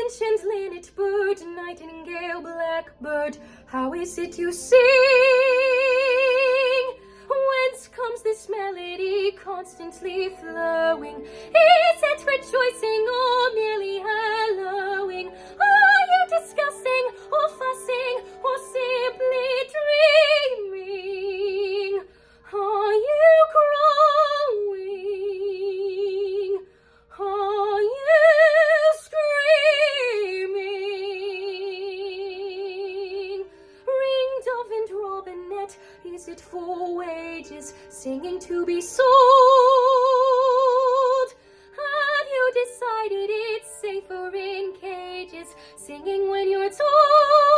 Finch and linnet bird, nightingale, blackbird, how is it you sing? Whence comes this melody constantly flowing? Is it rejoicing or merely hallowing? Are you discussing or fussing or simply dreaming? Are you growing? Are you screaming? Ring dove and robinet, is it for wages, singing to be sold? Have you decided it's safer in cages, singing when you're told?